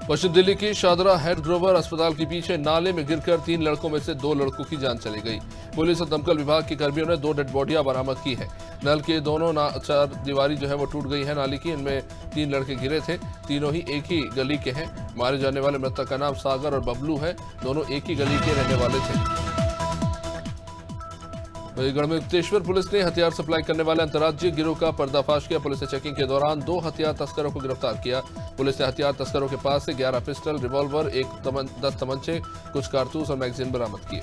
पश्चिम दिल्ली की शादरा हेड ग्रोवर अस्पताल के पीछे नाले में गिरकर 3 लड़कों में से 2 लड़कों की जान चली गई। पुलिस और दमकल विभाग के कर्मियों ने 2 डेड बॉडियां बरामद की है। नल के दोनों चार दीवारी जो है वो टूट गई है नाली की। इनमें 3 लड़के गिरे थे। तीनों ही एक ही गली के हैं। मारे जाने वाले मृतक का नाम सागर और बबलू है। दोनों एक ही गली के रहने वाले थे। गढ़मुक्तेश्वर पुलिस ने हथियार सप्लाई करने वाले अंतर्राज्यीय गिरोह का पर्दाफाश किया। पुलिस ने चेकिंग के दौरान 2 हथियार तस्करों को गिरफ्तार किया। पुलिस ने हथियार तस्करों के पास से 11 पिस्टल, रिवॉल्वर, 10 तमंचे, कुछ कारतूस और मैगजीन बरामद किए।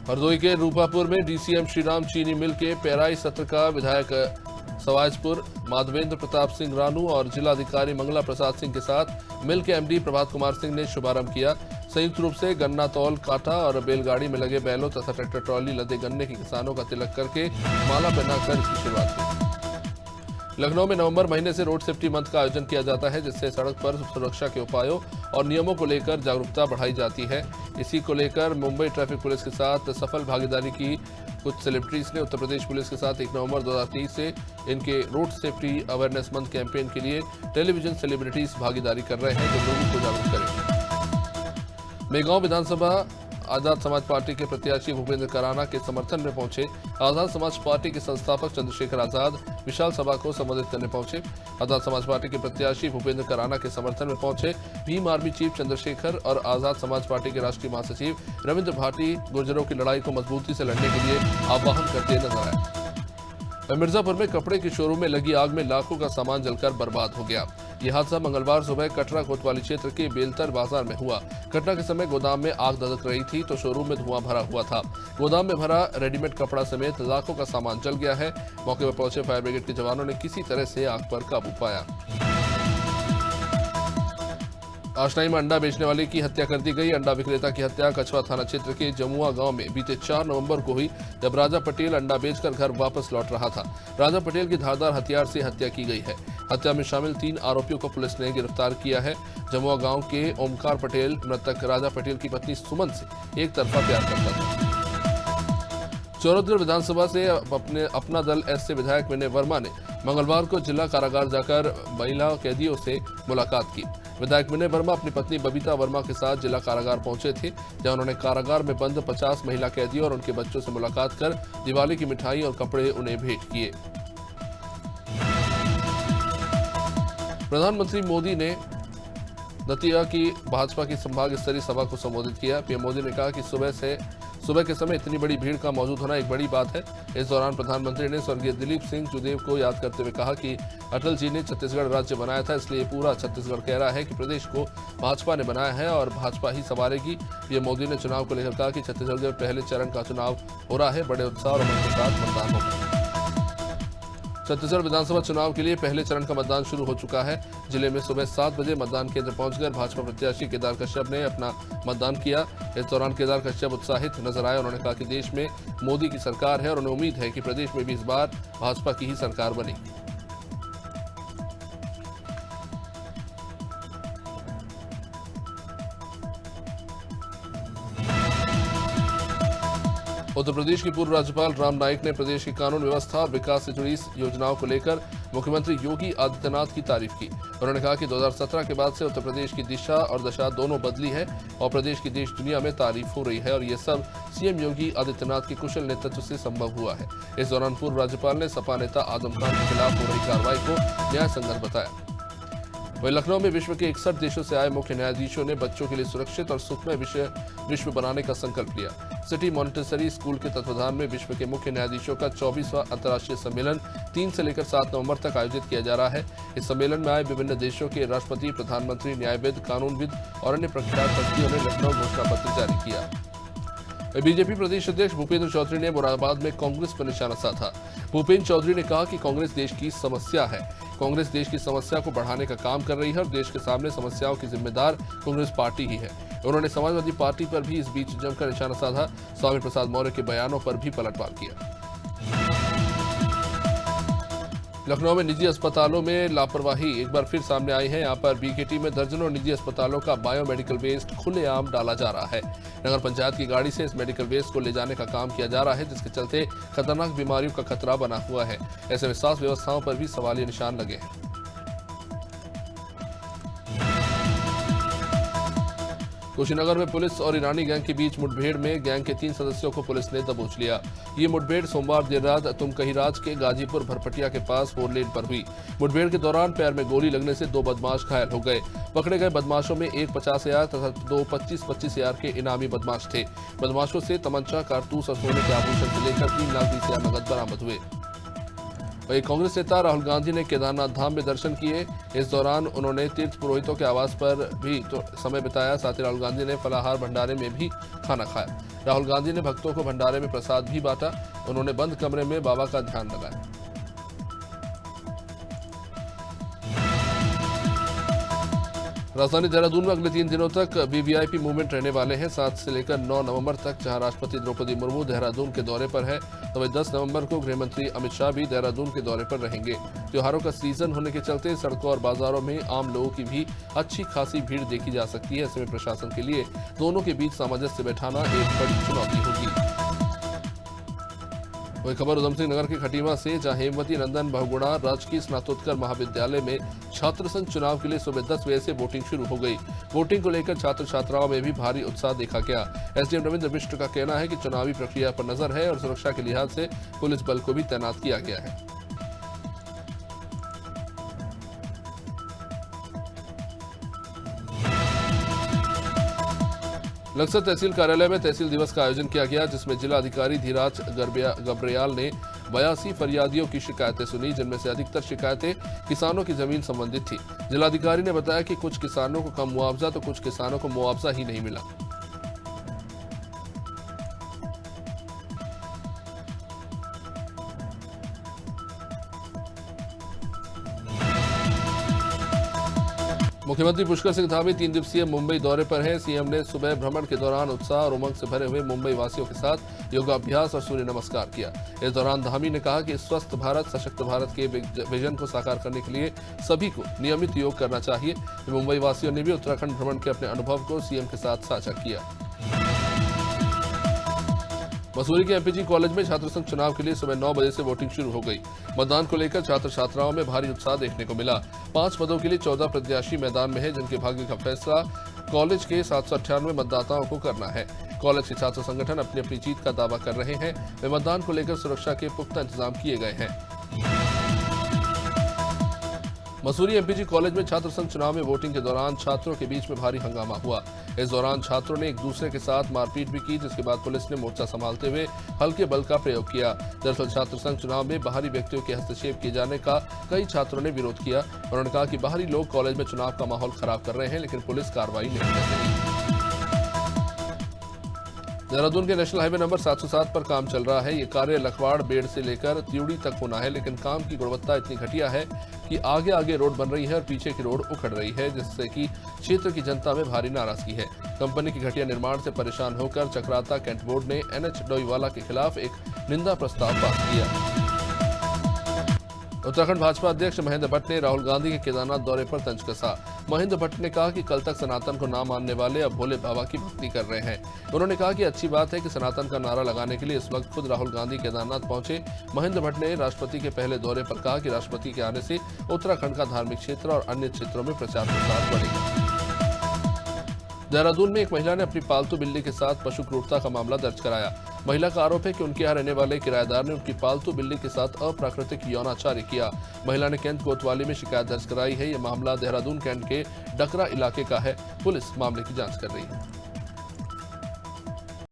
हरदोई के रूपापुर में डीसीएम श्रीराम चीनी मिल के पेराई सत्र का विधायक सवाजपुर माधवेंद्र प्रताप सिंह रानू और जिलाधिकारी मंगला प्रसाद सिंह के साथ मिल के एमडी प्रभात कुमार सिंह ने शुभारंभ किया। संयुक्त रूप से गन्ना तौल, काटा और बैलगाड़ी में लगे बैलों तथा ट्रैक्टर ट्रॉली लदे गन्ने के किसानों का तिलक करके माला पहनाकर इसकी शुरुआत हुई। लखनऊ में नवंबर महीने से रोड सेफ्टी मंथ का आयोजन किया जाता है, जिससे सड़क पर सुरक्षा के उपायों और नियमों को लेकर जागरूकता बढ़ाई जाती है। इसी को लेकर मुंबई ट्रैफिक पुलिस के साथ सफल भागीदारी की कुछ सेलिब्रिटीज ने उत्तर प्रदेश पुलिस के साथ 1 नवंबर 2023 से इनके road safety awareness month campaign के लिए टेलीविजन सेलिब्रिटीज भागीदारी कर रहे हैं, जो लोगों को जागरूक करेंगे। मेगांव विधानसभा आजाद समाज पार्टी के प्रत्याशी भूपेंद्र कराना के समर्थन में पहुंचे। आजाद समाज पार्टी के संस्थापक चंद्रशेखर आजाद विशाल सभा को संबोधित करने पहुंचे। आजाद समाज पार्टी के प्रत्याशी भूपेंद्र कराना के समर्थन में पहुंचे भीम आर्मी चीफ चंद्रशेखर और आजाद समाज पार्टी के राष्ट्रीय महासचिव रविंद्र भाटी गुर्जरों की लड़ाई को मजबूती से लड़ने के लिए आह्वान करते नजर आए। मिर्जापुर में कपड़े की शोरूम में लगी आग में लाखों का सामान जलकर बर्बाद हो गया। यह हादसा मंगलवार सुबह कटरा कोतवाली क्षेत्र के बेलतर बाजार में हुआ। घटना के समय गोदाम में आग धधक रही थी तो शोरूम में धुआं भरा हुआ था। गोदाम में भरा रेडीमेड कपड़ा समेत लाखों का सामान जल गया है। मौके पर पहुंचे फायर ब्रिगेड के जवानों ने किसी तरह से आग पर काबू पाया। आशनाई में अंडा बेचने वाले की हत्या कर दी गई। अंडा विक्रेता की हत्या कछवा थाना क्षेत्र के जमुआ गांव में बीते 4 नवंबर को हुई, जब राजा पटेल अंडा बेचकर घर वापस लौट रहा था। राजा पटेल की धारदार हथियार से हत्या की गई है। हत्या में शामिल 3 आरोपियों को पुलिस ने गिरफ्तार किया है। जमुआ गांव के ओमकार पटेल मृतक राजा पटेल की पत्नी सुमन से एक तरफा प्यार करता था। चौरतगढ़ विधानसभा से अपना दल एस से विधायक विनय वर्मा ने मंगलवार को जिला कारागार जाकर महिला कैदियों से मुलाकात की। विधायक विनय वर्मा अपनी पत्नी बबीता वर्मा के साथ जिला कारागार पहुंचे थे, जहां उन्होंने कारागार में बंद 50 महिला कैदियों और उनके बच्चों से मुलाकात कर दिवाली की मिठाई और कपड़े उन्हें भेंट किए। प्रधानमंत्री मोदी ने दतिया की भाजपा की संभाग स्तरीय सभा को संबोधित किया। पीएम मोदी ने कहा कि सुबह के समय इतनी बड़ी भीड़ का मौजूद होना एक बड़ी बात है। इस दौरान प्रधानमंत्री ने स्वर्गीय दिलीप सिंह जुदेव को याद करते हुए कहा कि अटल जी ने छत्तीसगढ़ राज्य बनाया था, इसलिए पूरा छत्तीसगढ़ कह रहा है कि प्रदेश को भाजपा ने बनाया है और भाजपा ही संभालेगी। पीएम मोदी ने चुनाव को लेकर कहा कि छत्तीसगढ़ में पहले चरण का चुनाव हो रहा है, बड़े उत्साह और उमंग के साथ मतदान होगा। छत्तीसगढ़ विधानसभा चुनाव के लिए पहले चरण का मतदान शुरू हो चुका है। जिले में सुबह 7 बजे मतदान केंद्र पहुंचकर भाजपा प्रत्याशी केदार कश्यप ने अपना मतदान किया। इस दौरान केदार कश्यप उत्साहित नजर आए। उन्होंने कहा कि देश में मोदी की सरकार है और उन्हें उम्मीद है कि प्रदेश में भी इस बार भाजपा की ही सरकार बनेगी। उत्तर प्रदेश की पूर्व राज्यपाल राम नाईक ने प्रदेश की कानून व्यवस्था और विकास से जुड़ी योजनाओं को लेकर मुख्यमंत्री योगी आदित्यनाथ की तारीफ की। उन्होंने कहा कि 2017 के बाद से उत्तर प्रदेश की दिशा और दशा दोनों बदली है और प्रदेश की देश दुनिया में तारीफ हो रही है और ये सब सीएम योगी आदित्यनाथ के कुशल नेतृत्व से संभव हुआ है। इस दौरान पूर्व राज्यपाल ने सपा नेता आजम खान के खिलाफ हो रही कार्रवाई को न्याय संगत बताया। वहीं लखनऊ में विश्व के 61 देशों से आए मुख्य न्यायाधीशों ने बच्चों के लिए सुरक्षित और सुखमय विश्व बनाने का संकल्प लिया। सिटी मॉन्टेसरी स्कूल के तत्वाधान में विश्व के मुख्य न्यायाधीशों का 24वां अंतर्राष्ट्रीय सम्मेलन 3 से लेकर 7 नवंबर तक आयोजित किया जा रहा है। इस सम्मेलन में आए विभिन्न देशों के राष्ट्रपति, प्रधानमंत्री, न्यायविद, कानूनविद और अन्य प्रख्यात हस्तियों ने लखनऊ घोषणा पत्र जारी किया। बीजेपी प्रदेश अध्यक्ष भूपेंद्र चौधरी ने मुरादाबाद में कांग्रेस पर निशाना साधा। भूपेंद्र चौधरी ने कहा कि कांग्रेस देश की समस्या है। कांग्रेस देश की समस्या को बढ़ाने का काम कर रही है और देश के सामने समस्याओं की जिम्मेदार कांग्रेस पार्टी ही है। उन्होंने समाजवादी पार्टी पर भी इस बीच जमकर निशाना साधा। स्वामी प्रसाद मौर्य के बयानों पर भी पलटवार किया। लखनऊ में निजी अस्पतालों में लापरवाही एक बार फिर सामने आई है। यहां पर बीकेटी में दर्जनों निजी अस्पतालों का बायोमेडिकल वेस्ट खुलेआम डाला जा रहा है। नगर पंचायत की गाड़ी से इस मेडिकल वेस्ट को ले जाने का काम किया जा रहा है, जिसके चलते खतरनाक बीमारियों का खतरा बना हुआ है। ऐसे में स्वास्थ्य व्यवस्थाओं पर भी सवालिया निशान लगे हैं। कुशीनगर में पुलिस और ईरानी गैंग के बीच मुठभेड़ में गैंग के 3 सदस्यों को पुलिस ने दबोच लिया। ये मुठभेड़ सोमवार देर रात तुमकहीराज के गाजीपुर भरपटिया के पास 4 लेन पर हुई। मुठभेड़ के दौरान पैर में गोली लगने से 2 बदमाश घायल हो गए। पकड़े गए बदमाशों में एक 50,000 तथा 2 25,000 के इनामी बदमाश थे। बदमाशों से तमंचा, कारतूस और सोने के आभूषण से लेकर 3,20,000 नकद बरामद हुए। वहीं कांग्रेस नेता राहुल गांधी ने केदारनाथ धाम में दर्शन किए। इस दौरान उन्होंने तीर्थ पुरोहितों के आवास पर भी समय बिताया। साथ ही राहुल गांधी ने फलाहार भंडारे में भी खाना खाया। राहुल गांधी ने भक्तों को भंडारे में प्रसाद भी बांटा। उन्होंने बंद कमरे में बाबा का ध्यान लगाया। राजधानी देहरादून में अगले 3 दिनों तक वीवीआईपी मूवमेंट रहने वाले हैं। 7 से लेकर 9 नवंबर तक जहां राष्ट्रपति द्रौपदी मुर्मू देहरादून के दौरे पर है, तो वहीं 10 नवंबर को गृह मंत्री अमित शाह भी देहरादून के दौरे पर रहेंगे। त्योहारों का सीजन होने के चलते सड़कों और बाजारों में आम लोगों की भी अच्छी खासी भीड़ देखी जा सकती है। ऐसे में प्रशासन के लिए दोनों के बीच सामंजस्य बैठाना एक बड़ी चुनौती होगी। वही खबर उधमसिंह नगर के खटीमा से, जहां हेमवती नंदन बहुगुणा राजकीय स्नातकोत्तर महाविद्यालय में छात्र संघ चुनाव के लिए सुबह 10 बजे से वोटिंग शुरू हो गई। वोटिंग को लेकर छात्र छात्राओं में भी भारी उत्साह देखा गया। एसडीएम रविंद्र बिष्ट का कहना है कि चुनावी प्रक्रिया पर नजर है और सुरक्षा के लिहाज से पुलिस बल को भी तैनात किया गया है। लक्सर तहसील कार्यालय में तहसील दिवस का आयोजन किया गया, जिसमें जिला अधिकारी धीराज गब्रियाल ने 82 फरियादियों की शिकायतें सुनी, जिनमें से अधिकतर शिकायतें किसानों की जमीन संबंधित थी। जिलाधिकारी ने बताया कि कुछ किसानों को कम मुआवजा तो कुछ किसानों को मुआवजा ही नहीं मिला। मुख्यमंत्री पुष्कर सिंह धामी 3 दिवसीय मुंबई दौरे पर हैं। सीएम ने सुबह भ्रमण के दौरान उत्साह और उमंग से भरे हुए मुंबई वासियों के साथ योगाभ्यास और सूर्य नमस्कार किया। इस दौरान धामी ने कहा कि स्वस्थ भारत, सशक्त भारत के विजन को साकार करने के लिए सभी को नियमित योग करना चाहिए। मुंबई वासियों ने भी उत्तराखंड भ्रमण के अपने अनुभव को सीएम के साथ साझा किया। मसूरी के एमपीजी कॉलेज में छात्र संघ चुनाव के लिए सुबह 9 बजे से वोटिंग शुरू हो गई। मतदान को लेकर छात्र छात्राओं में भारी उत्साह देखने को मिला। 5 पदों के लिए 14 प्रत्याशी मैदान में हैं, जिनके भाग्य का फैसला कॉलेज के 798 मतदाताओं को करना है। कॉलेज के छात्र संगठन अपनी अपनी जीत का दावा कर रहे हैं। वे मतदान को लेकर सुरक्षा के पुख्ता इंतजाम किए गए हैं। मसूरी एमपीजी कॉलेज में छात्र संघ चुनाव में वोटिंग के दौरान छात्रों के बीच में भारी हंगामा हुआ। इस दौरान छात्रों ने एक दूसरे के साथ मारपीट भी की, जिसके बाद पुलिस ने मोर्चा संभालते हुए हल्के बल का प्रयोग किया। दरअसल छात्र संघ चुनाव में बाहरी व्यक्तियों के हस्तक्षेप किए जाने का कई छात्रों ने विरोध किया। उन्होंने कहा कि बाहरी लोग कॉलेज में चुनाव का माहौल खराब कर रहे हैं, लेकिन पुलिस कार्रवाई नहीं कर रही। देहरादून के नेशनल हाईवे नंबर 707 पर काम चल रहा है। ये कार्य लखवाड़ बेड़ से लेकर त्यूड़ी तक होना है, लेकिन काम की गुणवत्ता इतनी घटिया है कि आगे आगे रोड बन रही है और पीछे की रोड उखड़ रही है, जिससे कि क्षेत्र की जनता में भारी नाराजगी है। कंपनी की घटिया निर्माण से परेशान होकर चक्राता कैंट बोर्ड ने एनएच डोईवाला के खिलाफ एक निंदा प्रस्ताव पास किया। उत्तराखंड भाजपा अध्यक्ष महेंद्र भट्ट ने राहुल गांधी के केदारनाथ दौरे पर तंज कसा। महेंद्र भट्ट ने कहा कि कल तक सनातन को ना मानने वाले अब भोले बाबा की भक्ति कर रहे हैं। उन्होंने कहा कि अच्छी बात है कि सनातन का नारा लगाने के लिए इस वक्त खुद राहुल गांधी केदारनाथ पहुंचे। महेंद्र भट्ट ने राष्ट्रपति के पहले दौरे पर कहा कि राष्ट्रपति के आने से उत्तराखंड का धार्मिक क्षेत्र और अन्य क्षेत्रों में प्रचार प्रसार बढ़ेगा। देहरादून में एक महिला ने अपनी पालतू बिल्ली के साथ पशु क्रूरता का मामला दर्ज कराया। महिला का आरोप है कि उनके यहाँ रहने वाले किराएदार ने उनकी पालतू बिल्ली के साथ अप्राकृतिक यौनाचार्य किया। महिला ने कैंट कोतवाली में शिकायत दर्ज कराई है। यह मामला देहरादून कैंट के डकरा इलाके का है। पुलिस मामले की जांच कर रही है।